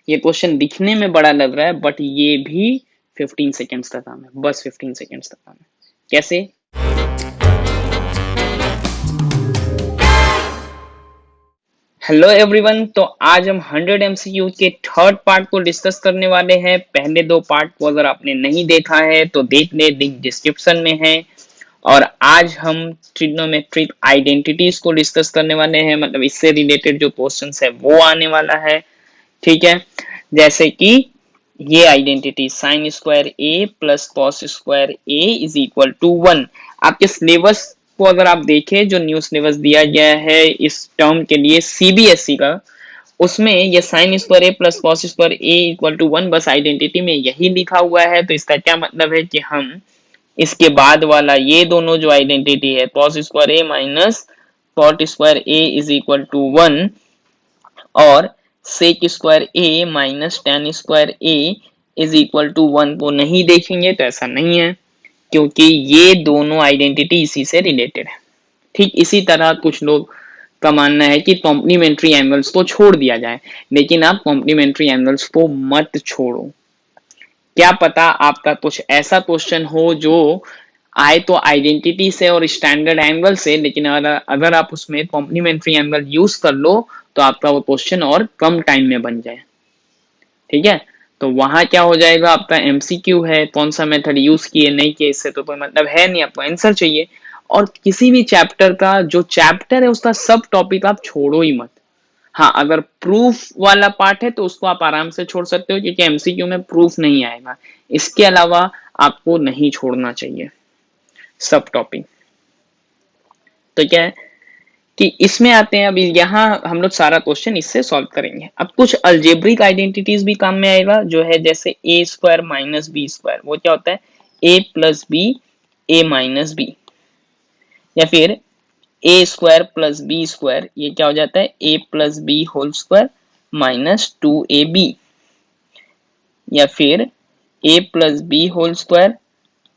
ये क्वेश्चन दिखने में बड़ा लग रहा है बट ये भी 15 सेकेंड्स का काम है, बस 15 सेकेंड्स का काम है। कैसे? हेलो एवरीवन, तो आज हम 100 एमसीक्यू के थर्ड पार्ट को डिस्कस करने वाले हैं। पहले दो पार्ट को अगर आपने नहीं देखा है तो देख ले, लिंक डिस्क्रिप्शन में है। और आज हम ट्रिग्नोमेट्रिक आइडेंटिटीज को डिस्कस करने वाले हैं, मतलब इससे रिलेटेड जो क्वेश्चंस है वो आने वाला है। ठीक है, जैसे कि ये identity sine square A plus cos square A is equal to 1। आपके सिलेबस को अगर आप देखें, जो न्यू सिलेबस दिया गया है इस टर्म के लिए सीबीएसई का, उसमें ये sine square A plus cos square A equal to 1 बस आइडेंटिटी में यही लिखा हुआ है। तो इसका क्या मतलब है कि हम इसके बाद वाला ये दोनों जो आइडेंटिटी है cos square a minus cot square A is equal to 1 और sec square a minus tan square A is equal to 1 को नहीं देखेंगे। तो ऐसा नहीं है, क्योंकि ये दोनों आइडेंटिटी इसी से रिलेटेड है। ठीक इसी तरह कुछ लोग का मानना है कि कॉम्प्लीमेंट्री एंगल्स को छोड़ दिया जाए, लेकिन आप कॉम्प्लीमेंट्री एंगल्स को मत छोड़ो। क्या पता आपका कुछ ऐसा क्वेश्चन हो जो आए तो आइडेंटिटी से और स्टैंडर्ड एंगल से, लेकिन अगर आप उसमें कॉम्प्लीमेंट्री एंगल यूज कर लो तो आपका वो क्वेश्चन और कम टाइम में बन जाए। ठीक है, तो वहां क्या हो जाएगा, आपका एमसीक्यू है, कौन सा मेथड यूज किए नहीं किए इससे तो कोई मतलब है नहीं, आपको आंसर चाहिए। और किसी भी चैप्टर का जो चैप्टर है उसका सब टॉपिक आप छोड़ो ही मत। हाँ, अगर प्रूफ वाला पार्ट है तो उसको आप आराम से छोड़ सकते हो, क्योंकि एमसीक्यू में प्रूफ नहीं आएगा। इसके अलावा आपको नहीं छोड़ना चाहिए सब टॉपिक। तो क्या है कि इसमें आते हैं, अभी यहाँ हम लोग सारा क्वेश्चन इससे सॉल्व करेंगे। अब कुछ अलजेब्रिक आइडेंटिटीज भी काम में आएगा, जो है जैसे a square minus b square, वो क्या होता है a plus b a minus b, या फिर a square plus b square, ये क्या हो जाता है a plus b whole square minus 2ab, या फिर a plus b whole square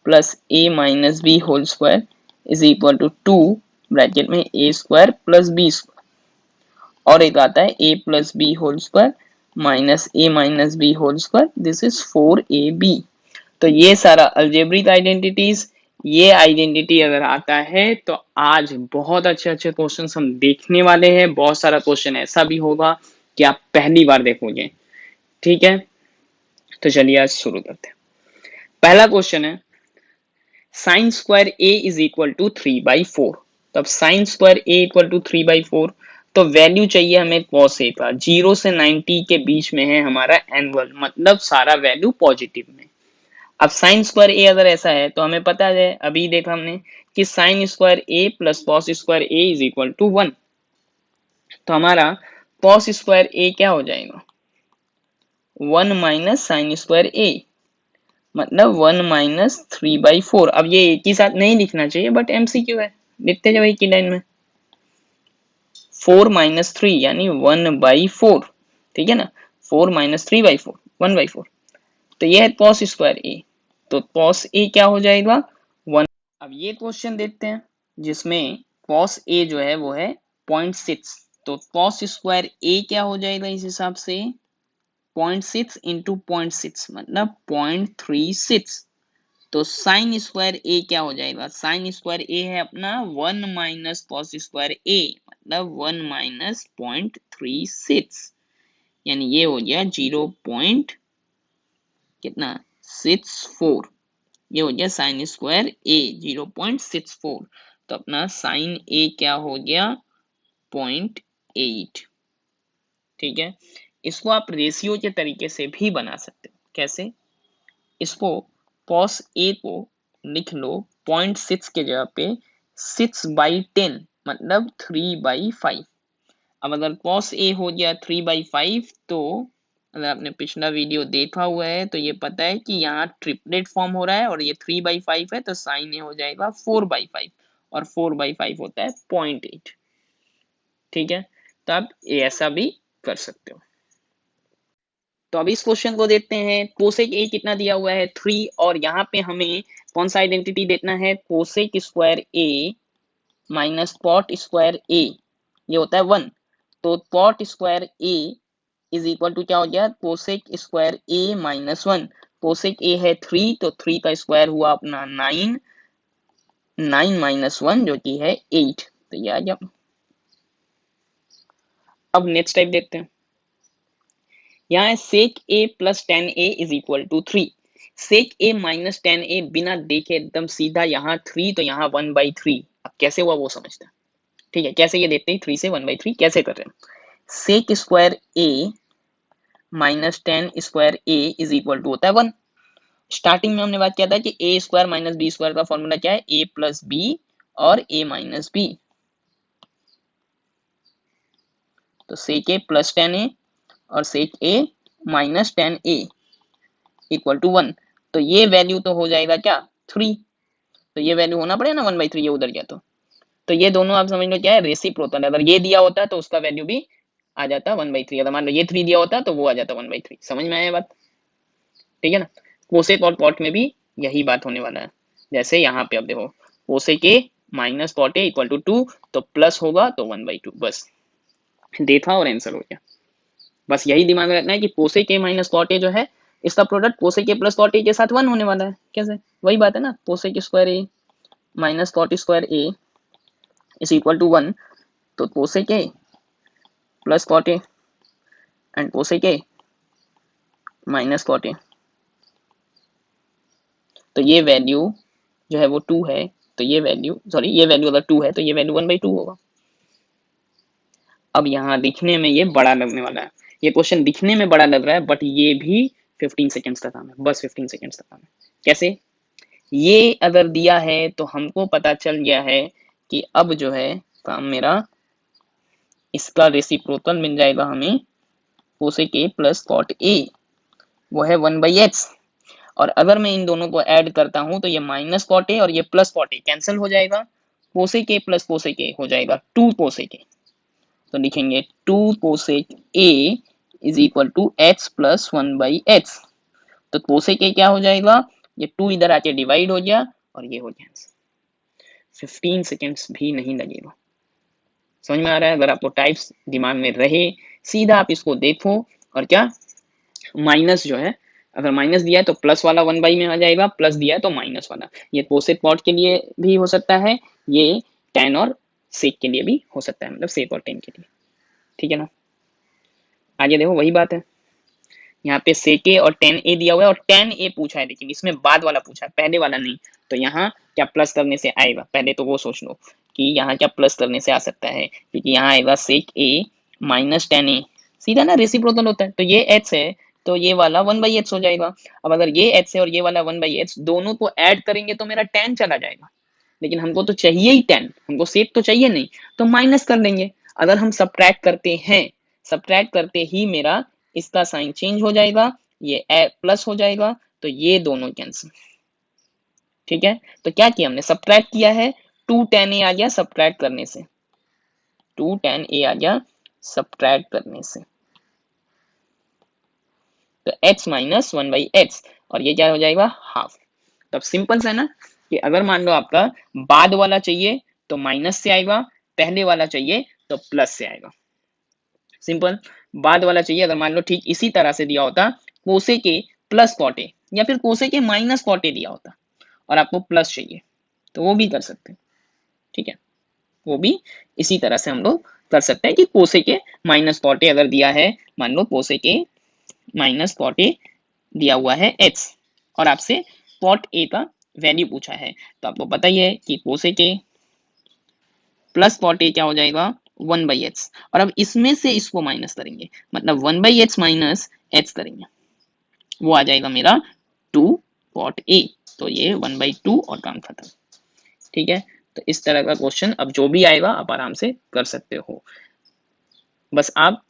plus a minus b whole square is equal to 2 bracket में a square plus b square, और एक आता है a plus b whole square minus a minus b whole square, this is 4ab। तो ये सारा algebraic identities, ये identity अगर आता है तो आज बहुत अच्छे अच्छे क्वेश्चन हम देखने वाले हैं। बहुत सारा क्वेश्चन ऐसा भी होगा कि आप पहली बार देखोगे। ठीक है, तो चलिए आज शुरू करते हैं। पहला क्वेश्चन है sine square A is equal to 3/4। तो अब sine square A equal to 3/4, तो वैल्यू चाहिए हमें कॉस ए का। 0 से 90 के बीच में है हमारा एंगल, मतलब सारा वैल्यू पॉजिटिव में। अब साइन स्क्वायर ए अगर ऐसा है तो हमें पता है, अभी देखा हमने कि sine square A plus cos square A is equal to 1। तो हमारा कॉस स्क्वायर ए क्या हो जाएगा 1 माइनस साइन स्क्वायर ए, मतलब 1 माइनस 3/4। अब ये एक ही साथ नहीं लिखना चाहिए बट एमसीक्यू है, लिखते जाओ एक ही लाइन में। 4 माइनस 3 यानी 1/4, ठीक है ना। 4 माइनस 3/4 1/4। तो ये है कॉस स्क्वायर ए, तो कॉस ए क्या हो जाएगा 1। अब ये क्वेश्चन देखते हैं जिसमें कॉस ए जो है वो है 0.6, तो कॉस स्क्वायर ए क्या हो जाएगा इस हिसाब से 0.6 इंटू 0.6 मतलब 0.36। तो साइन स्क्वायर ए क्या हो जाएगा, साइन स्क्वायर ए है अपना 1 माइनस कॉस स्क्वायर ए, मतलब 1 माइनस 0.36, यानी ये हो गया 0. कितना 64, ये हो गया साइन स्क्वायर ए 0.64। तो अपना साइन ए क्या हो गया 0.8। ठीक है, इसको आप रेशियो के तरीके से भी बना सकते हो। कैसे, इसको कॉस ए को लिख लो 0.6 के जगह पे 6/10 मतलब 3/5। अब अगर कॉस ए हो गया 3/5, तो अगर आपने पिछला वीडियो देखा हुआ है तो ये पता है कि यहाँ ट्रिपलेट फॉर्म हो रहा है और ये 3/5 है, तो साइन ए हो जाएगा 4/5 और 4/5 होता है 0.8। ठीक है, तो आप ऐसा भी कर सकते हो। तो अब इस क्वेश्चन को देखते हैं। कोसेक ए कितना दिया हुआ है 3, और यहाँ पे हमें कौन सा आइडेंटिटी देखना है cosec square a minus cot square a, ये होता है 1। तो cot square A is equal to क्या हो गया, cosec square a minus 1। Cosec a है 3, तो 3 का स्क्वायर हुआ अपना 9, 9 माइनस 1 जो कि है 8। तो ये आ गया। अब नेक्स्ट टाइप देखते हैं। यहाँ है sec a plus 10a is equal to 3। Sec a minus 10a बिना देखे एकदम सीधा यहाँ 3, तो यहाँ 1/3। अब कैसे हुआ वो समझते हैं। ठीक है, कैसे ये देखते हैं 3 से 1/3 कैसे कर रहे हैं। Sec square a minus 10 square A is equal to होता है 1। स्टार्टिंग में हमने बात किया था कि a square minus b square का फॉर्मूला क्या है, ए प्लस बी और ए माइनस बी। तो सेक ए प्लस 10a और सेक a minus 10a equal to 1। तो ये वैल्यू तो हो जाएगा क्या 3। तो ये वैल्यू होना पड़ेगा ना 1/3, ये उधर गया तो ये दोनों आप समझ लो क्या है, रेसिप्रोकल। अगर ये दिया होता तो उसका वैल्यू भी आ जाता 1/3। अगर मान लो ये 3 दिया होता तो वो आ जाता 1/3। समझ में आया बात, ठीक है ना। कोसेक और कॉट में भी यही बात होने वाला है। जैसे यहाँ पे अब देखो cosec a minus cot a equal to 2, तो प्लस होगा तो 1/2। बस देखा और आंसर हो गया। बस यही दिमाग में रखना है कि cosec a minus cot a जो है, इसका product cosec a plus cot a के साथ 1 होने वाला है। कैसे, वही बात है ना, cosec square a minus cot square A is equal to 1। तो cosec a plus cot a and cosec a minus cot a, तो ये वैल्यू जो है वो 2 है। तो ये वैल्यू ये वैल्यू अगर 2 है तो ये वैल्यू 1/2 होगा। अब यहाँ दिखने में ये बड़ा लगने वाला है, ये क्वेश्चन दिखने में बड़ा लग रहा है, बट ये भी 15 सेकेंड्स का काम है, बस 15 सेकेंड्स का काम है। कैसे, ये अगर दिया है तो हमको पता चल गया है कि अब जो है काम मेरा, इसका रेसिप्रोकल मिल जाएगा हमें cosec a plus cot a, वो है 1/x। और अगर मैं इन दोनों को ऐड करता हूं तो ये माइनस कॉट ए और ये प्लस कॉट ए कैंसिल हो जाएगा। Cosec a plus cosec a हो जाएगा 2 कोसेक ए। तो लिखेंगे 2 cosec a is equal to x plus 1/x। तो कोसेक ए क्या हो जाएगा, ये 2 इधर आके डिवाइड हो गया और ये हो गया। 15 सेकेंड्स भी नहीं लगेगा। समझ में आ रहा है। अगर आपको टाइप्स दिमाग में रहे, सीधा आप इसको देखो और क्या, माइनस जो है, अगर माइनस दिया है तो प्लस वाला 1/, में आ जाएगा, प्लस दिया है तो माइनस वाला। ये कोसेक कॉट के लिए भी हो सकता है, ये tan और सेक के लिए भी हो सकता है, मतलब सेक और tan के लिए। ठीक है ना। आगे देखो वही बात है, यहाँ पे सेक ए और tan a दिया हुआ है और tan a पूछा है, लेकिन इसमें बाद वाला पूछा है, पहले वाला नहीं। तो यहाँ क्या प्लस करने से आएगा, पहले तो वो सोच लो कि यहाँ क्या प्लस करने से आ सकता है, क्योंकि यहाँ आएगा सेक ए माइनस tan a, सीधा ना रेसिप्रोकल होता है। तो ये h है तो ये वाला 1/x हो जाएगा। अब अगर ये h है और ये वाला 1/x, दोनों को ऐड करेंगे तो मेरा tan चला जाएगा, लेकिन हमको तो चाहिए ही tan, हमको सेक तो चाहिए नहीं, तो माइनस कर देंगे। अगर हम सब्ट्रैक्ट करते हैं, सब्ट्रैक्ट करते ही मेरा इसका साइन चेंज हो जाएगा, ये प्लस हो जाएगा, तो ये दोनों कैंसिल। ठीक है, तो क्या किया हमने, सब्ट्रैक्ट किया है, 2 tan a आ गया सब्ट्रैक्ट करने से, 2 tan a आ गया सब्ट्रैक्ट करने से, तो x माइनस 1/x, और ये क्या हो जाएगा हाफ। तब सिंपल सा है ना, कि अगर मान लो आपका बाद वाला चाहिए तो माइनस से आएगा, पहले वाला चाहिए तो प्लस से आएगा। सिंपल, बाद वाला चाहिए, अगर मान लो ठीक इसी तरह से दिया होता कोसे के प्लस कॉटे, या फिर कोसे के माइनस कॉटे दिया होता और आपको प्लस चाहिए, तो वो भी कर सकते हैं। ठीक है, वो भी इसी तरह से हम लोग कर सकते हैं कि कोसे के माइनस कॉटे अगर दिया है, मान लो कोसे के माइनस कॉट ए दिया हुआ है x, और आपसे कॉट ए का वैल्यू पूछा है, तो आपको पता ही है कि cosec a plus cot a क्या हो जाएगा 1/x, और अब इसमें से इसको माइनस करेंगे, मतलब 1/x माइनस x करेंगे, वो आ जाएगा मेरा 2 कॉट ए। तो ये 1/2 और काम खत्म। ठीक है, तो इस तरह का क्वेश्चन अब जो भी आएगा आप आराम से कर सकते हो। बस आप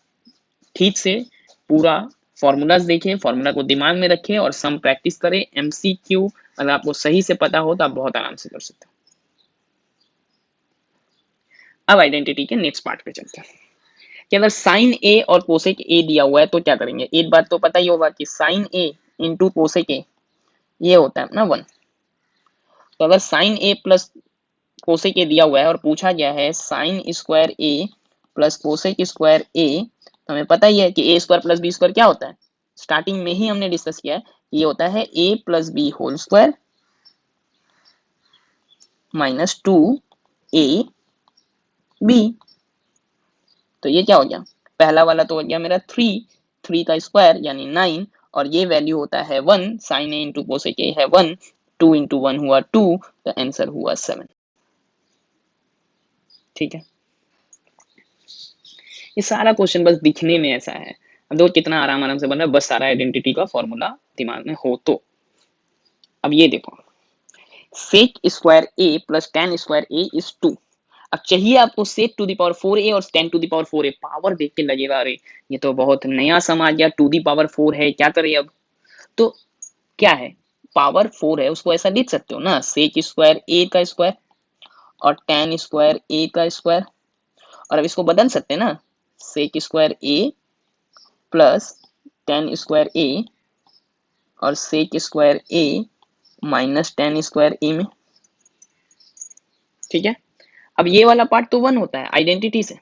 ठीक से पूरा फॉर्मूलाज देखें, फॉर्मूला को दिमाग में रखें और सम प्रैक्टिस करें। एमसीक्यू अगर आपको सही से पता हो तो आप बहुत आराम से कर सकते हो। अब आइडेंटिटी के नेक्स्ट पार्ट पे चलते हैं कि अगर साइन ए और कोसेक ए दिया हुआ है तो क्या करेंगे। एक बात तो पता ही होगा कि sine a into cosec a ये होता है ना 1। तो अगर sine a plus cosec a दिया हुआ है और पूछा गया है sine square A plus cosec square a तो हमें पता ही है कि a square plus b square क्या होता है, स्टार्टिंग में ही हमने डिस्कस किया है, ये होता है a plus b whole square minus 2 a b. तो ये क्या हो गया, पहला वाला तो हो गया मेरा 3 का स्क्वायर यानी 9, और ये वैल्यू होता है 1, sine a into cosec a है 1, 2 इंटू 1 हुआ 2, तो आंसर हुआ 7। ठीक है, ये सारा क्वेश्चन बस दिखने में ऐसा है, अब देखो कितना आराम आराम से बन रहा है, बस सारा आइडेंटिटी का फॉर्मूला दिमाग में हो तो। अब ये देखो, sec square A plus tan square A is 2। अब चाहिए आपको सेक टू द पावर 4a और tan to the power 4a, power देख के लगेगा अरे ये तो बहुत नया सम आ गया, टू द पावर 4 है, क्या करें अब। तो क्या है, पावर 4 है उसको ऐसा लिख सकते हो ना, सेक स्क्वायर ए का स्क्वायर और टेन स्क्वायर ए का स्क्वायर, और अब इसको बदल सकते हैं ना, सेक स्क्वायर ए प्लस टेन स्क्वायर ए और sec square a minus tan square ए में। ठीक है, अब ये वाला पार्ट तो 1 होता है आइडेंटिटी से,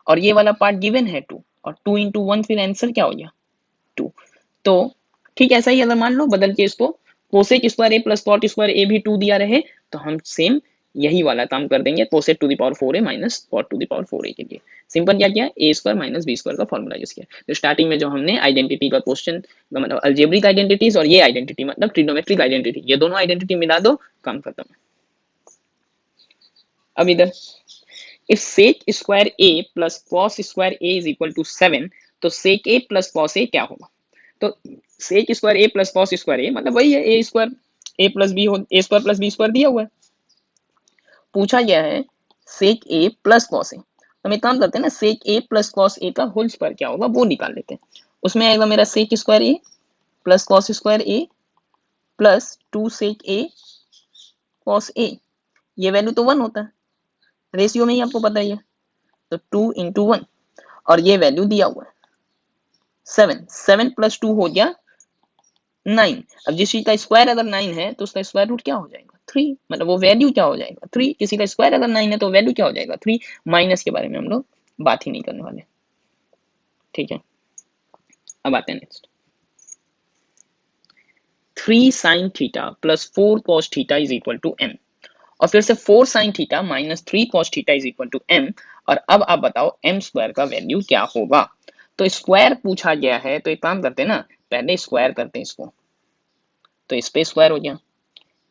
और ये वाला पार्ट गिवन है 2, और 2 इंटू 1 फिर आंसर क्या हो गया 2। तो ठीक है, ऐसा ही अगर मान लो बदल के इसको कोसेक स्क्वायर ए प्लस कॉट स्क्वायर ए भी 2 दिया रहे, तो हम सेम यही वाला काम कर देंगे, cosec to the power 4a minus cot to the power 4a के लिए सिंपल क्या किया, a square minus b square का फॉर्मूला यूज किया। तो स्टार्टिंग में जो हमने आइडेंटिटी का क्वेश्चन मतलब अलजेब्रिक आइडेंटिटीज और ये आइडेंटिटी मतलब ट्रिग्नोमेट्रिक आइडेंटिटी, ये दोनों आइडेंटिटी मिला दो, काम खत्म। अब इधर if sec square a plus cos square a is equal to 7, तो sec a plus cos a क्या होगा, तो sec square a plus cos square a मतलब वही है a square a plus b a square plus b square दिया हुआ है, पूछा गया है sec a plus cos a। हम एक काम करते हैं ना, sec a plus cos a का होल स्क्वायर क्या होगा वो निकाल लेते हैं। उसमें आएगा मेरा sec square a plus cos square a plus 2 sec a cos a, ये वैल्यू तो 1 होता है, रेशियो में ही आपको पता ही है, तो 2 इंटू 1 और ये वैल्यू दिया हुआ है 7, 7 प्लस 2 हो गया 9। अब जिस चीज का स्क्वायर अगर 9 है तो उसका स्क्वायर रूट क्या हो जाएगा 3, मतलब वो वैल्यू क्या हो जाएगा 3, किसी का स्क्वायर अगर 9 है तो वैल्यू क्या हो जाएगा 3, माइनस के बारे में हम लोग बात ही नहीं करने वाले। ठीक है, अब आते हैं next, 3 sine theta plus 4 cos theta is equal to m, और फिर से 4 sine theta minus 3 cos theta is equal to m, और अब आप बताओ m स्क्वायर का वैल्यू क्या होगा। तो स्क्वायर पूछा गया है तो एक काम करते हैं ना, पहले स्क्वायर करते हैं इसको, तो इस पे स्क्वायर हो गया,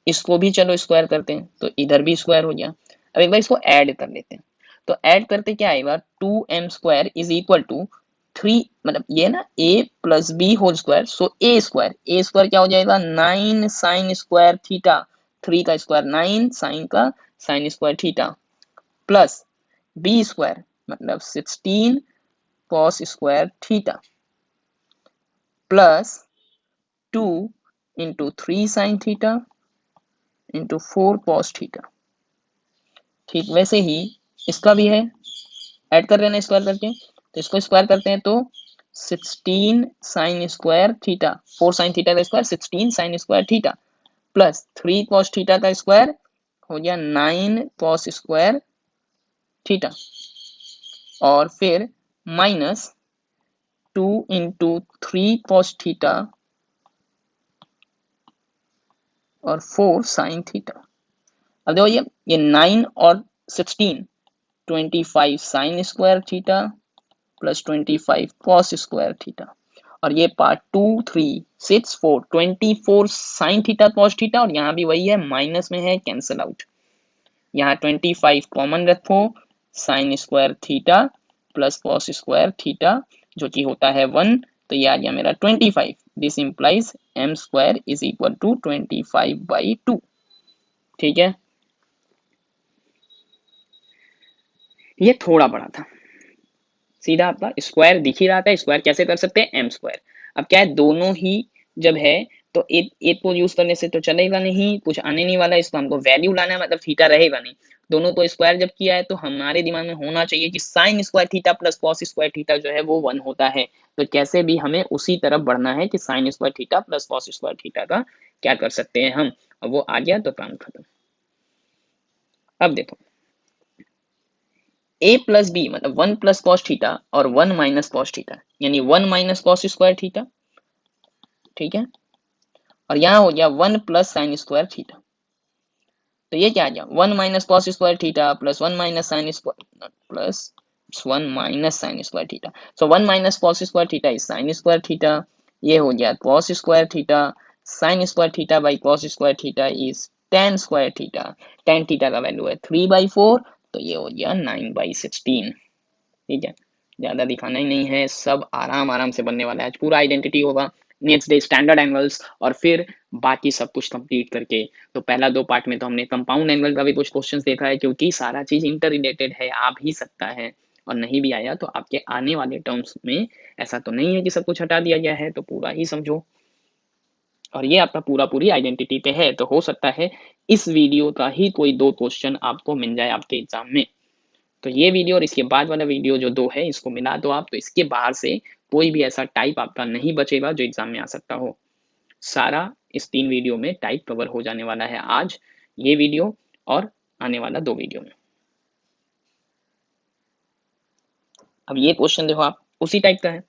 इसको भी चलो स्क्वायर करते हैं तो इधर भी स्क्वायर हो गया। अब एक बार इसको ऐड कर लेते हैं, तो ऐड करते क्या आएगा 2m square is equal to 3, मतलब ये ना a plus b whole square, so a square क्या हो जाएगा 9 साइन स्क्वायर थीटा, 3 का स्क्वायर 9 साइन का sine square theta plus b square मतलब 16 cos square theta plus 2 into 3 sine theta into 4 cos theta. ठीक वैसे ही इसका भी है, ऐड कर रहे हैं स्क्वायर करके, तो इसको स्क्वायर करते हैं तो 16 sine square theta, 4 sine theta का square 16 sine square theta plus 3 cos theta का स्क्वायर हो गया 9 कॉस स्क्वायर थीटा, और फिर माइनस 2 इंटू 3 कॉस थीटा और 4 साइन थीटा। अब देखो ये 9 और 16 25 sign square theta plus 25 cos square theta, और ये part 2 3 6 4 24 sine theta cos theta, और यहाँ भी वही है माइनस में है कैंसिल आउट, यहाँ 25 कॉमन रखो, sign square theta plus cos square theta जो कि होता है 1, तो ये आ गया मेरा 25, this implies m square is equal to 25/2। ठीक है, ये थोड़ा बड़ा था, सीधा आपका स्क्वायर दिख ही रहा था, स्क्वायर कैसे कर सकते हैं m स्क्वायर। अब क्या है दोनों ही जब है तो एक को यूज करने से तो चलेगा नहीं, कुछ आने नहीं वाला, इसको हमको वैल्यू लाना है, मतलब थीटा रहेगा नहीं, दोनों को स्क्वायर जब किया है तो हमारे दिमाग में होना चाहिए कि sine square theta plus cos square theta जो है वो 1 होता है, तो कैसे भी हमें उसी तरफ बढ़ना है कि sine square theta plus cos square theta का क्या कर सकते हैं हम, और वो आ गया तो काम खत्म। अब देखो ए प्लस बी मतलब 1 प्लस कॉस थीटा और 1 माइनस कॉस थीटा, यानी 1 माइनस कॉस स्क्वायर थीटा, ठीक है। और यहाँ हो गया 1 प्लस साइन स्क्वायर थीटा। तो ये क्या आ गया 1 minus cos square theta plus 1 minus sine square plus 1 minus sine square theta. So 1 minus cos square theta is sine square theta. ये हो गया cos square theta, sign square theta by cos square theta is ten square theta. Tan theta का value है 3/4, तो ये हो गया 9/16। ठीक है, ज्यादा दिखाना ही नहीं है, सब आराम आराम से बनने वाला है। आज पूरा आइडेंटिटी होगा, नेक्स्ट डे स्टैंडर्ड एंगल्स, और फिर बाकी सब कुछ कंप्लीट करके। तो पहला दो पार्ट में तो हमने कंपाउंड एंगल का भी कुछ क्वेश्चंस देखा है, क्योंकि सारा चीज इंटर रिलेटेड है, आ भी सकता है और नहीं भी आया तो आपके आने वाले टर्म्स में ऐसा तो नहीं है कि सब कुछ हटा दिया गया है, तो पूरा ही समझो। और ये आपका पूरा पूरी आइडेंटिटी पे है, तो हो सकता है इस वीडियो का ही कोई दो क्वेश्चन आपको मिल जाए आपके एग्जाम में। तो ये वीडियो और इसके बाद वाला वीडियो जो दो है इसको मिला दो आप, तो इसके बाहर से कोई भी ऐसा टाइप आपका नहीं बचेगा जो एग्जाम में आ सकता हो। सारा इस 3 वीडियो में टाइप कवर हो जाने वाला है आज, ये वीडियो और आने वाला 2 वीडियो में। अब ये क्वेश्चन देखो आप, उसी टाइप का है,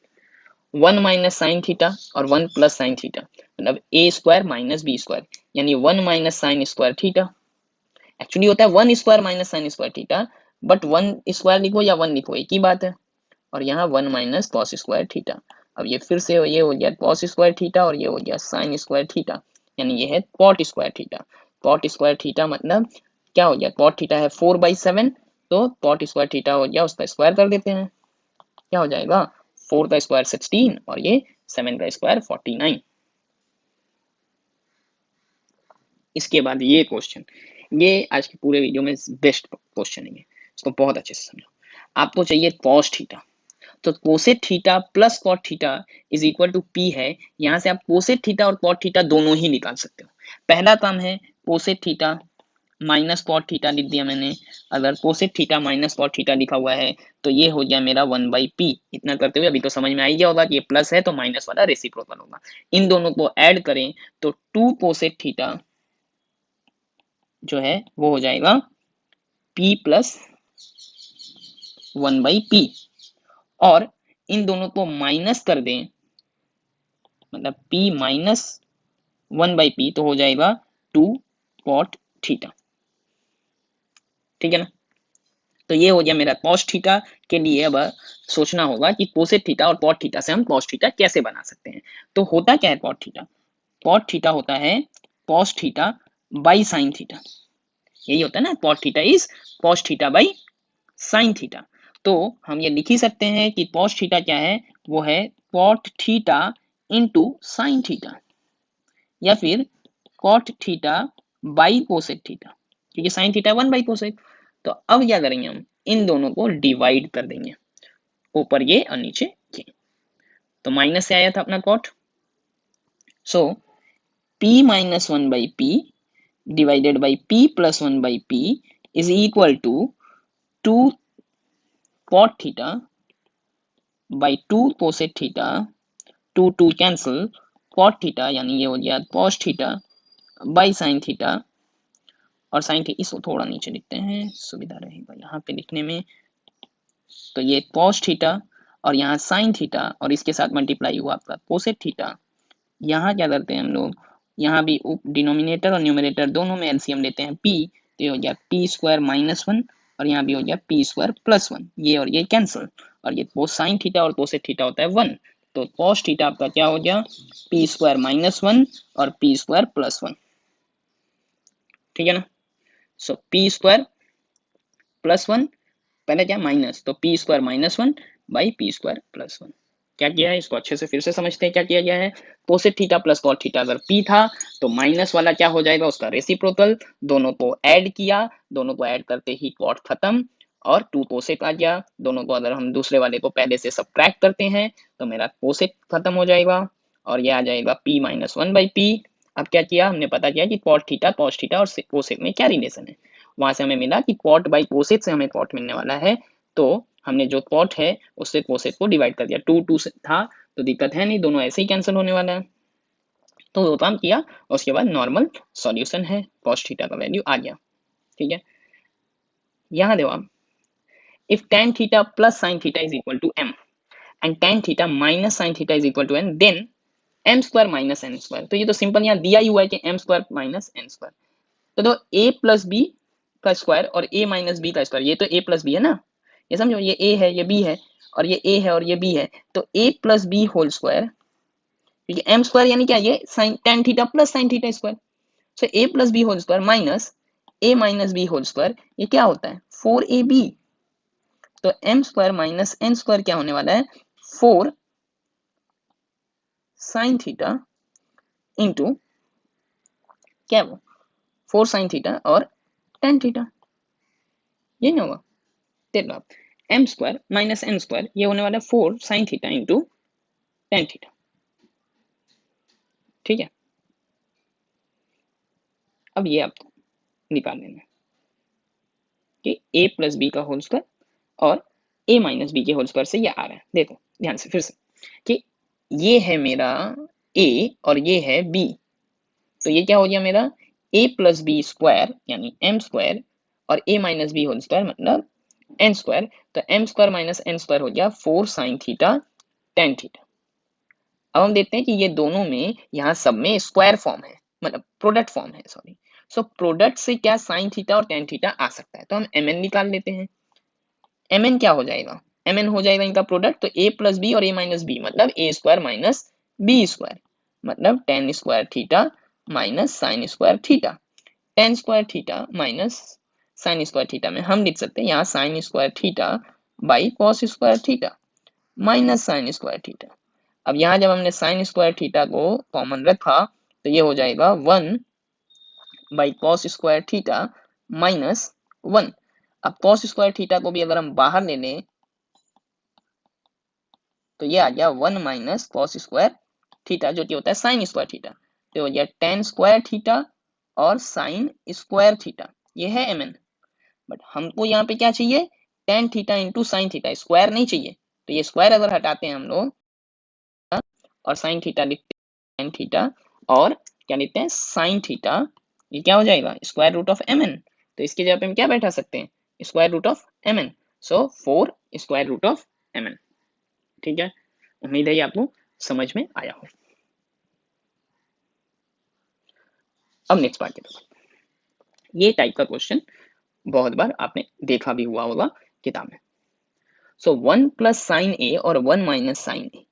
1 माइनस साइन थीटा और 1 प्लस साइन थीटा, मतलब ए स्क्वायर माइनस बी स्क्वायर, यानी 1 minus sine square theta. Actually होता है 1 square minus sine square theta, but 1 square लिखो या 1 लिखो एक ही बात है। और यहाँ 1 माइनस कॉस स्क्वायर थीटा। अब ये फिर से ये हो गया कॉस स्क्वायर थीटा और ये हो गया साइन स्क्वायर थीटा, यानी ये है cot square theta. Cot square theta मतलब क्या हो गया, कॉट थीटा है 4/7, तो कॉट स्क्वायर थीटा हो गया, उसका स्क्वायर कर देते हैं, क्या हो जाएगा 4 का स्क्वायर 16 और ये 7 का स्क्वायर 49। इसके बाद ये क्वेश्चन, ये आज के पूरे वीडियो में बेस्ट क्वेश्चन है, इसको बहुत अच्छे से समझो। आपको चाहिए कॉस थीटा, तो cosec theta plus cot theta is equal to p है। यहां से आप कोसेट थीटा और कॉट थीटा दोनों ही निकाल सकते हो। पहला काम है cosec theta minus cot theta लिख दिया मैंने। अगर cosec theta minus cot theta लिखा हुआ है तो ये हो गया मेरा 1/p। इतना करते हुए अभी तो समझ में आ ही गया होगा कि ये प्लस है तो माइनस वाला रेसिप्रोकल होगा। इन दोनों को ऐड करें तो 2 कोसेट थीटा जो है वो हो जाएगा p प्लस 1/p, और इन दोनों को माइनस कर दें, मतलब p माइनस 1/p, तो हो जाएगा 2 कॉट थीटा। ठीक है ना, तो ये हो गया मेरा कॉस थीटा के लिए। अब सोचना होगा कि कोसेट थीटा और कॉट थीटा से हम कॉस थीटा कैसे बना सकते हैं। तो होता क्या है कॉट थीटा, कॉट थीटा होता है cos theta by sine theta, यही होता है ना, cot theta is cos theta by sine theta. तो हम ये लिख ही सकते हैं कि कॉस थीटा क्या है, वो है cot theta into sine theta, या फिर cot theta by cosec theta, क्योंकि साइन थीटा 1/कोसेक। तो अब क्या करेंगे, हम इन दोनों को डिवाइड कर देंगे, ऊपर ये और नीचे ये। तो माइनस से आया था अपना cot, so p minus 1/p divided by p plus 1/p is equal to 2 cot theta by 2 cosec theta, 2 cancel, cot theta यानी ये हो गया cos theta by sine theta, और साइन थीटा इसको थोड़ा नीचे लिखते हैं, सुविधा रहेगा यहाँ पे लिखने में। तो ये कॉस थीटा और यहाँ साइन थीटा और इसके साथ मल्टीप्लाई हुआ आपका कोसेक थीटा। यहाँ क्या करते हैं हम लोग, यहाँ भी डिनोमिनेटर और न्यूमरेटर दोनों में एलसीएम लेते हैं p, तो ये हो गया p स्क्वायर माइनस 1 और यहाँ भी हो गया p स्क्वायर प्लस 1, ये और ये कैंसिल, और ये साइन थीटा और कोसेक थीटा होता है 1, तो कॉस थीटा आपका क्या हो गया p स्क्वायर माइनस 1 और p स्क्वायर प्लस 1। ठीक है ना, सो p स्क्वायर प्लस 1, पहले क्या माइनस, तो p square minus 1 by p square plus 1। क्या किया है इसको अच्छे से फिर से समझते हैं क्या किया गया है। Cosec theta plus cot theta अगर p था तो माइनस वाला क्या हो जाएगा उसका रेसिप्रोकल, दोनों को ऐड किया, दोनों को ऐड करते ही कॉट खत्म और 2 कोसेक आ गया। दोनों को अगर हम दूसरे वाले को पहले से सबट्रैक्ट करते हैं तो मेरा कोसेक खत्म हो जाएगा और ये आ जाएगा p माइनस 1/p। अब क्या किया हमने, पता किया कि कॉट थीटा कॉस थीटा और कोसेक में क्या रिलेशन है, वहां से हमें मिला कि कॉट बाई कोसेक से हमें कॉट मिलने वाला है, तो हमने जो कॉट है उससे कोसेक को डिवाइड कर दिया, 2 से था तो दिक्कत है नहीं, दोनों ऐसे ही कैंसिल होने वाला है। तो वो काम किया और उसके बाद नॉर्मल सॉल्यूशन है, कॉस थीटा का वैल्यू आ गया। ठीक है, यहाँ देखो आप if tan theta plus sin theta is equal to m and tan theta minus sin theta is equal to n, then m square minus n square. तो ये तो सिंपल यहाँ दिया ही हुआ है कि m square minus n square. तो a plus b का स्क्वायर और a माइनस बी का स्क्वायर, ये तो a प्लस बी है ना, ये समझो, ये a है, ये b है, और ये a है और ये b है। तो a plus b whole square, क्योंकि m स्क्वायर यानी क्या, ये sin tan theta plus sin theta square. So a plus b whole square minus a minus b whole square, ये क्या होता है 4ab। तो m square minus n square क्या होने वाला है 4 sin थीटा इंटू क्या, वो 4 sin थीटा और tan थीटा, ये ना होगा। देख लो आप, m square minus n square ये होने वाला है 4 sin theta into tan theta. ठीक है, अब ये आपको निकाल लेना है कि a प्लस बी का होल स्क्वायर और a माइनस बी के होल स्क्वायर से ये आ रहा है। देखो ध्यान से फिर से कि ये है मेरा a और ये है b, तो ये क्या हो गया मेरा a प्लस बी स्क्वायर यानी m स्क्वायर और a minus b whole square मतलब n स्क्वायर। तो m square minus n square हो गया 4 sin थीटा tan थीटा। अब हम देखते हैं कि ये दोनों में यहाँ सब में स्क्वायर फॉर्म है, मतलब प्रोडक्ट फॉर्म है, सॉरी। सो प्रोडक्ट से क्या sin थीटा और tan थीटा आ सकता है, तो हम mn निकाल लेते हैं। mn क्या हो जाएगा, mn हो जाएगा इनका प्रोडक्ट, तो a प्लस बी और a माइनस बी मतलब a square minus b square मतलब tan square theta minus sine square theta. tan square theta minus sine square theta में हम लिख सकते हैं यहाँ sine square theta by cos square theta minus sine square theta. अब यहाँ जब हमने साइन स्क्वायर थीटा को कॉमन रखा तो ये हो जाएगा 1 by cos square theta minus 1। अब कॉस स्क्वायर थीटा को भी अगर हम बाहर ले लें तो ये आ गया 1 माइनस कॉस स्क्वायर थीटा जो कि होता है साइन स्क्वायर थीटा। तो हो गया tan स्क्वायर थीटा और साइन स्क्वायर थीटा, ये है mn। बट हमको यहाँ पे क्या चाहिए tan theta into sine theta, square नहीं चाहिए। तो ये स्क्वायर अगर हटाते हैं हम लोग और साइन थीटा लिखते हैं tan थीटा और क्या लिखते हैं साइन थीटा, ये क्या हो जाएगा स्क्वायर रूट ऑफ mn। तो इसकी जगह पे हम क्या बैठा सकते हैं square root of mn। So 4 square root of mn। ठीक है, उम्मीद है ये आपको समझ में आया हो। अब नेक्स्ट पार्ट की तरफ, ये टाइप का क्वेश्चन बहुत बार आपने देखा भी हुआ होगा किताब में। सो 1 प्लस साइन ए और 1 माइनस साइन ए,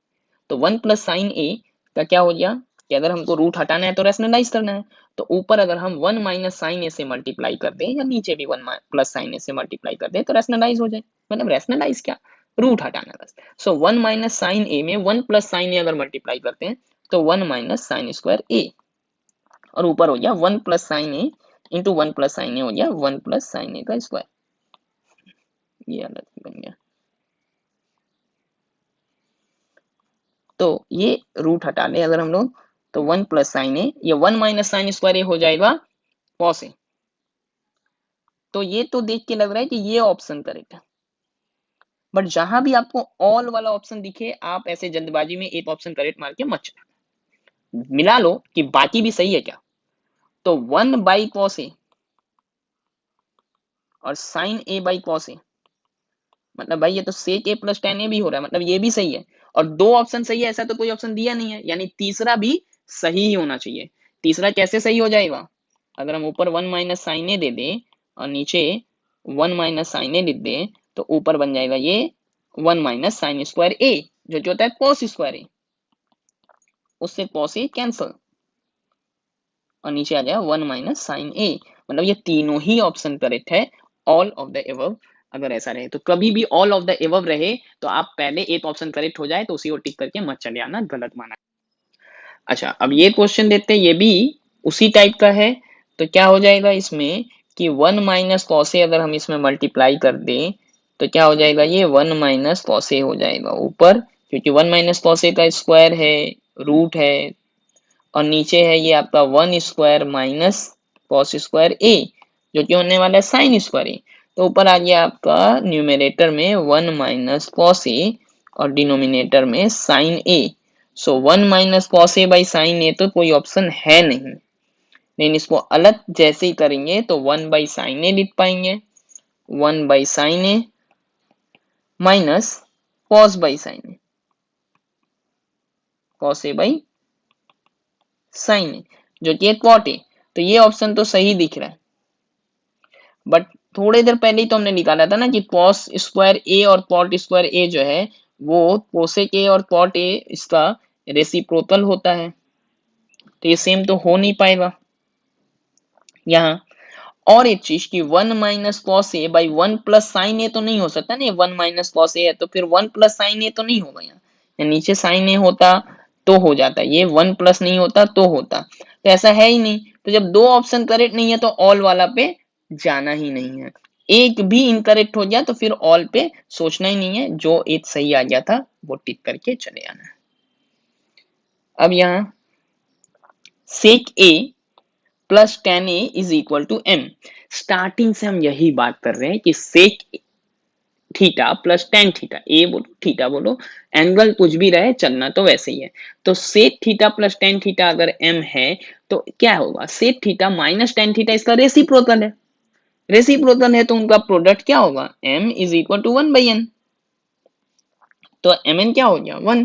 तो 1 प्लस साइन ए का क्या हो गया कि अगर हमको रूट हटाना है तो रैशनलाइज करना है, तो ऊपर अगर हम 1 माइनस साइन ए से मल्टीप्लाई कर दें या नीचे भी 1 प्लस साइन ए से मल्टीप्लाई कर दें तो रैशनलाइज हो जाए, मतलब रैशनलाइज क्या रूट हटाना बस। सो 1 माइनस साइन ए में 1 प्लस साइन ए अगर मल्टीप्लाई करते हैं तो 1 माइनस साइन स्क्वायर ए और ऊपर हो गया 1 plus sine a into 1 plus sine ए हो गया 1 प्लस साइन ए का स्क्वायर, ये अलग बन गया। तो ये रूट हटा ले अगर हम लोग तो 1 प्लस साइन ए, ये 1 माइनस साइन स्क्वायर ए हो जाएगा कॉस ए। तो ये तो देख के लग रहा है कि ये ऑप्शन करेक्ट है, बट जहां भी आपको ऑल वाला ऑप्शन दिखे आप ऐसे जल्दबाजी में एक ऑप्शन करेक्ट मार के मत चला, मिला लो कि बाकी भी सही है क्या। तो 1 बाई कॉस ए और sign A by cos A, मतलब भाई ये तो सेक ए प्लस टेन ए भी हो रहा है, मतलब ये भी सही है और दो ऑप्शन सही है, ऐसा तो कोई ऑप्शन दिया नहीं है, यानी तीसरा भी सही ही होना चाहिए। तीसरा कैसे सही हो जाएगा, अगर हम ऊपर 1 माइनस साइन ए दे दें और नीचे 1 माइनस साइन ए लिख दें तो ऊपर बन जाएगा ये 1 माइनस साइन स्क्वायर ए जो होता है कॉस स्क्वायर ए, उससे कॉस ए कैंसल और नीचे आ जाएगा 1 माइनस साइन ए। मतलब ये तीनों ही ऑप्शन करेक्ट है, ऑल ऑफ द एबव अगर ऐसा रहे। तो कभी भी ऑल ऑफ द एबव रहे तो आप पहले एक ऑप्शन करेक्ट हो जाए तो उसी को टिक करके मत चले आना, गलत माना। अच्छा, अब ये क्वेश्चन देखते हैं, ये भी उसी टाइप का है। तो क्या हो जाएगा इसमें कि 1 माइनस कॉस ए अगर हम इसमें मल्टीप्लाई कर दें तो क्या हो जाएगा ये 1 माइनस कॉस ए हो जाएगा ऊपर, क्योंकि 1 माइनस कॉस ए का स्क्वायर है, रूट है, और नीचे है ये आपका 1 स्क्वायर माइनस कॉस स्क्वायर ए जो कि होने वाला है साइन स्क्वायर ए। तो ऊपर आ गया आपका न्यूमरेटर में 1 माइनस कॉस ए और डिनोमिनेटर में sine a. So 1 minus cos a by sine a तो कोई ऑप्शन है नहीं, लेकिन इसको अलग जैसे ही करेंगे तो 1 बाई साइन ए लिख पाएंगे, 1 बाई sine a minus cos by sine a, cos a by sine a, जो कि है कॉट ए। तो ये ऑप्शन तो सही दिख रहा है, बट थोड़ी देर पहले ही तो हमने निकाला था ना कि कॉस स्क्वायर ए और कॉट स्क्वायर ए जो है वो कोसेक ए और कॉट ए इसका रेसिप्रोकल होता है, तो ये सेम तो हो नहीं पाएगा यहाँ। और एक चीज की 1 minus cos a by 1 plus sine a तो नहीं हो सकता ना, 1 माइनस कॉस ए है तो फिर 1 प्लस साइन ए तो नहीं होगा यहाँ, या नीचे साइन ए होता तो हो जाता, ये 1 प्लस नहीं होता तो होता, तो ऐसा है ही नहीं। तो जब दो ऑप्शन करेक्ट नहीं है तो ऑल वाला पे जाना ही नहीं है, एक भी इनकरेक्ट हो गया तो फिर ऑल पे सोचना ही नहीं है, जो एक सही आ गया था वो टिक करके चले आना है। अब यहाँ sec a plus ten a is equal to m, starting से हम यही बात कर रहे हैं कि sec theta plus ten theta, a बोलो थीटा बोलो, एंगल कुछ भी रहे चलना तो वैसे ही है। तो sec theta plus ten theta अगर एम है तो क्या होगा, sec theta minus tan theta इसका रेसिप्रोकल है, रेसिप्रोकल है तो उनका प्रोडक्ट क्या होगा, m is equal to one by n. तो एम एन क्या हो गया, वन।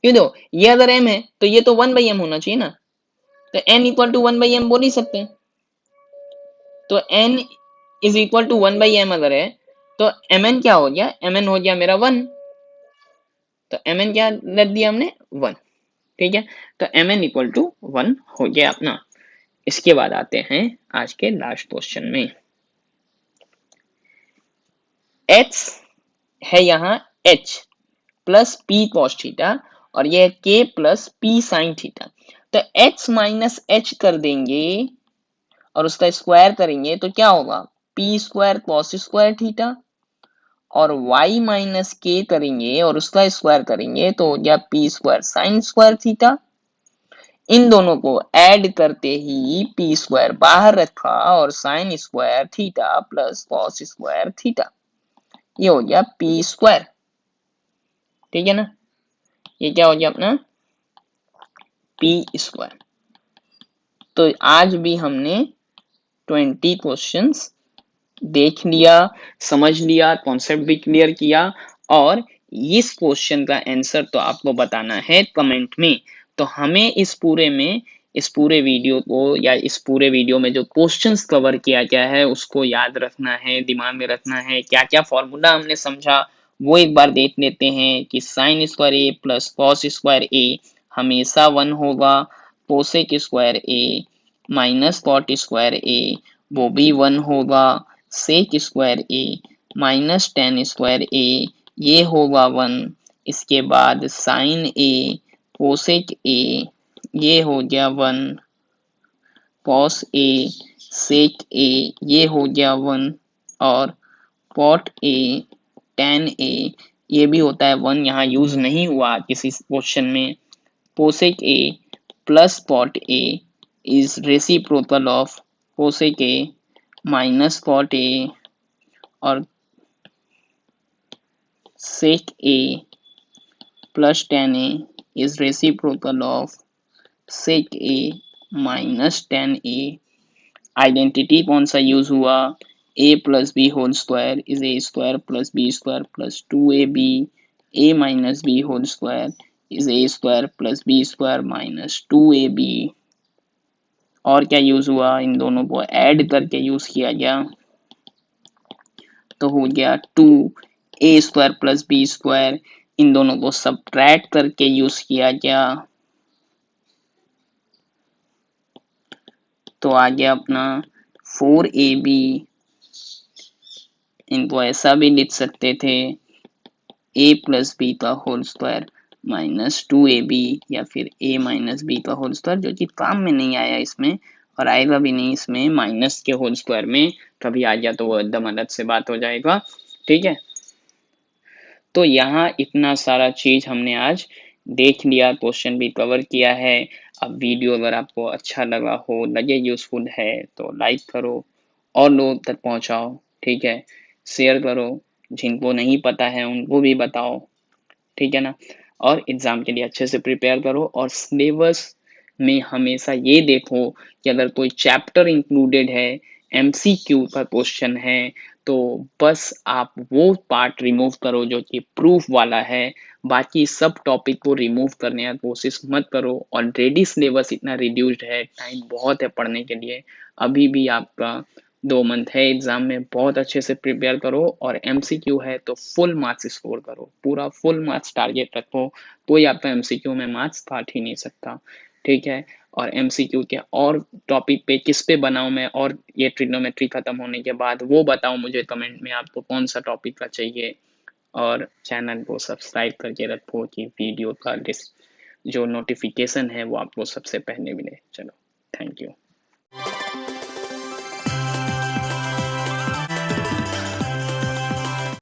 क्यों दो, ये अगर एम है तो ये तो वन बाई एम होना चाहिए ना, तो n equal to one by m बोल ही सकते हैं। तो n is equal to one by m अगर है तो एम एन क्या हो गया, एम एन हो गया मेरा वन, तो एम एन क्या रख दिया हमने, वन। ठीक है, तो m n equal to one हो गया अपना। इसके बाद आते हैं आज के लास्ट क्वेश्चन में। x है यहाँ h plus p cos theta और ये k plus p sine theta, तो x माइनस एच कर देंगे और उसका स्क्वायर करेंगे तो क्या होगा, p square cos square theta, और y माइनस के करेंगे और उसका स्क्वायर करेंगे तो हो गया p square sine square theta. इन दोनों को ऐड करते ही पी स्क्वायर बाहर रखा और sign square theta plus cos square theta, ये हो गया पी स्क्वायर। ठीक है ना, ये क्या हो गया अपना पी स्क्वायर। तो आज भी हमने 20 क्वेश्चंस देख लिया, समझ लिया, कॉन्सेप्ट भी क्लियर किया, और इस क्वेश्चन का आंसर तो आपको बताना है कमेंट में। तो हमें इस पूरे वीडियो को या इस पूरे वीडियो में जो क्वेश्चंस कवर किया गया है उसको याद रखना है, दिमाग में रखना है, क्या क्या फॉर्मूला हमने समझा वो एक बार देख लेते हैं कि साइन स्क्वायर ए प्लस कॉस स्क्वायर ए हमेशा वन होगा, cosec square a minus cot square ए वो भी वन होगा, सेक square a minus tan square a ये होगा वन। इसके बाद साइन ए कोसेक ए ये हो गया वन, कॉस ए सेक ए ये हो गया वन, और कॉट ए टेन ए ये भी होता है वन, यहाँ यूज नहीं हुआ किसी क्वेश्चन में। Cosec a plus cot a is reciprocal of cosec a minus cot a, और sec a plus tan a is reciprocal of sec a minus tan a। Identity कौन सा यूज हुआ, a plus b whole square is a square plus b square plus two a b, a minus b whole square is a square plus b square minus two a b. और क्या use हुआ, इन दोनों को add करके use किया गया तो हो गया two a square plus b square, इन दोनों को सब्ट्रैक्ट करके यूज किया गया तो आ गया अपना फोर ए बी। इनको ऐसा भी लिख सकते थे ए प्लस बी का whole square minus two a b, या फिर ए माइनस बी का होल स्क्वायर, जो कि काम में नहीं आया इसमें और आएगा भी नहीं इसमें माइनस के होल स्क्वायर में, कभी आ गया तो वो एकदम अलग से बात हो जाएगा। ठीक है, तो यहाँ इतना सारा चीज हमने आज देख लिया, क्वेश्चन भी कवर किया है। अब वीडियो अगर आपको अच्छा लगा हो, लगे यूजफुल है तो लाइक करो और लोगों तक पहुंचाओ। ठीक है, शेयर करो, जिनको नहीं पता है उनको भी बताओ। ठीक है ना, और एग्जाम के लिए अच्छे से प्रिपेयर करो, और सिलेबस में हमेशा ये देखो कि अगर कोई चैप्टर इंक्लूडेड है, एमसीक्यू का क्वेश्चन है तो बस आप वो पार्ट रिमूव करो जो कि प्रूफ वाला है, बाकी सब टॉपिक को रिमूव करने की कोशिश मत करो। ऑलरेडी सिलेबस इतना रिड्यूस्ड है, टाइम बहुत है पढ़ने के लिए। अभी भी आपका 2 मंथ है एग्जाम में, बहुत अच्छे से प्रिपेयर करो और एमसीक्यू है तो फुल मार्क्स स्कोर करो, पूरा फुल मार्क्स टारगेट रखो। कोई आपका एमसीक्यू में मार्क्स काट ही नहीं सकता, ठीक है। और एमसीक्यू के और टॉपिक पे किस पे बनाऊं मैं, और ये ट्रिग्नोमेट्री खत्म होने के बाद वो बताओ मुझे कमेंट में आपको कौन सा टॉपिक का चाहिए। और चैनल को सब्सक्राइब करके रखो कि वीडियो का जो नोटिफिकेशन है वो आपको सबसे पहले मिले। चलो, थैंक यू।